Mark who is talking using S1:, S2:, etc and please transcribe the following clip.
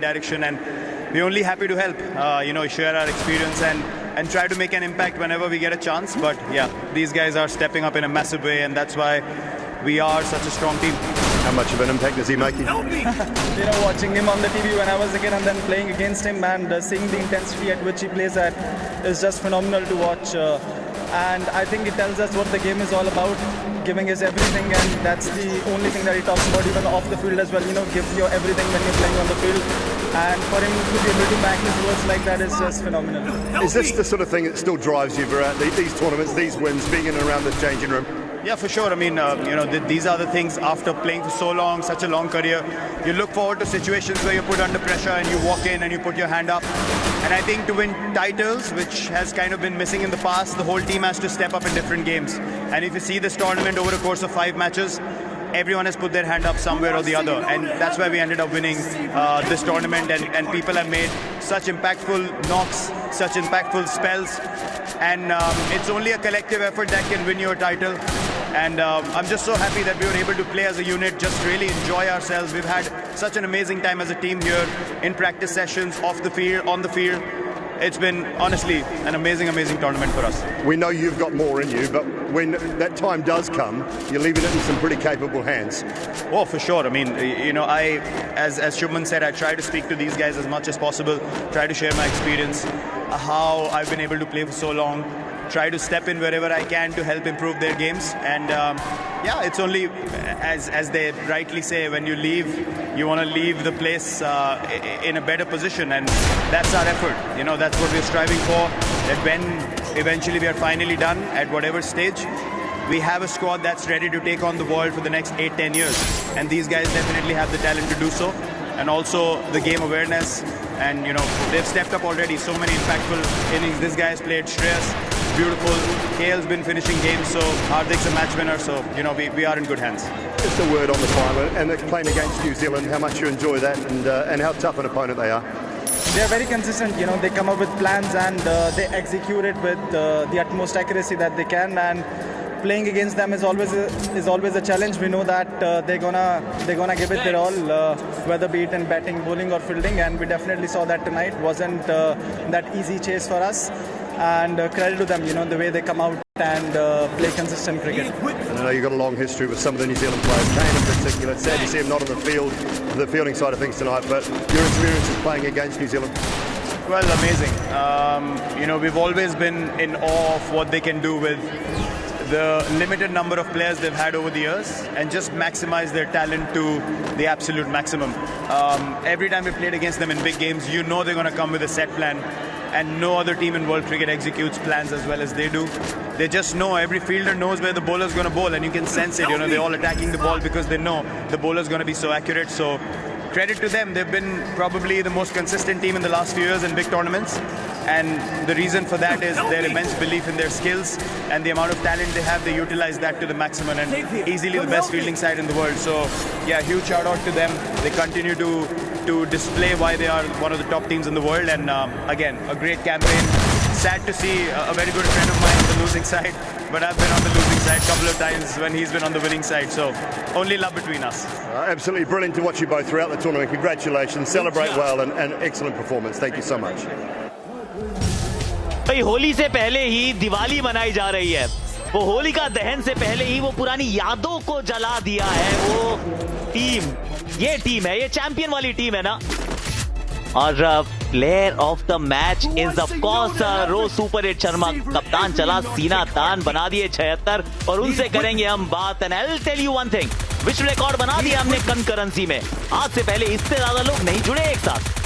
S1: direction, and we're only happy to help. Share our experience and try to make an impact whenever we get a chance. But yeah, these guys are stepping up in a massive way, and that's why we are such a strong team.
S2: How much of an impact is he making?
S3: Watching him on the TV when I was a kid and then playing against him and seeing the intensity at which he plays at is just phenomenal to watch. And I think it tells us what the game is all about, giving us everything, and that's the only thing that he talks about even off the field as well. Give your everything when you're playing on the field. And for him to be able to back his words like that is just phenomenal.
S2: Is this the sort of thing that still drives you throughout these tournaments, these wins, being in and around the changing room?
S1: Yeah, for sure. I mean, these are the things after playing for so long, such a long career. You look forward to situations where you're put under pressure and you walk in and you put your hand up. And I think to win titles, which has kind of been missing in the past, the whole team has to step up in different games. And if you see this tournament over the course of 5 matches, everyone has put their hand up somewhere or the other. And that's why we ended up winning this tournament. And people have made such impactful knocks, such impactful spells. And it's only a collective effort that can win you a title. And I'm just so happy that we were able to play as a unit, just really enjoy ourselves. We've had such an amazing time as a team here in practice sessions, off the field, on the field. It's been, honestly, an amazing, amazing tournament for us.
S2: We know you've got more in you, but when that time does come, you're leaving it in some pretty capable hands.
S1: Oh, for sure. I mean, as Shubman said, I try to speak to these guys as much as possible, try to share my experience, how I've been able to play for so long, try to step in wherever I can to help improve their games. And yeah, it's only, as they rightly say, when you leave, you want to leave the place in a better position, and that's our effort. That's what we're striving for, that when eventually we are finally done at whatever stage, we have a squad that's ready to take on the world for the next 8-10 years. And these guys definitely have the talent to do so, and also the game awareness. And they've stepped up already, so many impactful innings. This guy has played Shreyas, beautiful. KL's been finishing games, so Hardik's a match winner, so we are in good hands.
S2: Just a word on the final, and they're playing against New Zealand, how much you enjoy that, and how tough an opponent they are.
S3: They're very consistent. They come up with plans and they execute it with the utmost accuracy that they can. And playing against them is always a challenge. We know that they're gonna give it their all, whether be it in batting, bowling, or fielding. And we definitely saw that tonight. Wasn't that easy chase for us. And credit to them, the way they come out and play consistent cricket.
S2: And I know you've got a long history with some of the New Zealand players, Kane in particular. It's sad to see him not on the field, the fielding side of things tonight, but your experiences playing against New Zealand?
S1: Well, amazing. We've always been in awe of what they can do with the limited number of players they've had over the years, and just maximize their talent to the absolute maximum. Every time we played against them in big games, they're going to come with a set plan. And no other team in world cricket executes plans as well as they do. They just know, every fielder knows where the bowler's going to bowl, and you can sense it. They're all attacking the ball because they know the bowler's going to be so accurate. So credit to them. They've been probably the most consistent team in the last few years in big tournaments. And the reason for that is their immense belief in their skills and the amount of talent they have. They utilize that to the maximum, and easily the best fielding side in the world. So yeah, huge shout out to them. They continue to display why they are one of the top teams in the world. And again, a great campaign. Sad to see a very good friend of mine on the losing side, but I've been on the losing side a couple of times when he's been on the winning side. So only love between us.
S2: Absolutely brilliant to watch you both throughout the tournament. Congratulations, celebrate well, and excellent performance. Thank you so much.
S4: भाई होली से पहले ही दिवाली मनाई जा रही है। वो होलिका दहन से पहले ही वो पुरानी यादों को जला दिया है। वो टीम, ये टीम है, ये चैंपियन वाली टीम है ना। और player of the match is of course Ro super hit Sharma. कप्तान चला सीना तान, बना दिए 76, और उनसे करेंगे हम बात। And I will tell you one thing, विश्व रिकॉर्ड बना दिया हमने करेंसी में। आज से पहले इससे ज्यादा लोग नहीं जुड़े एक साथ।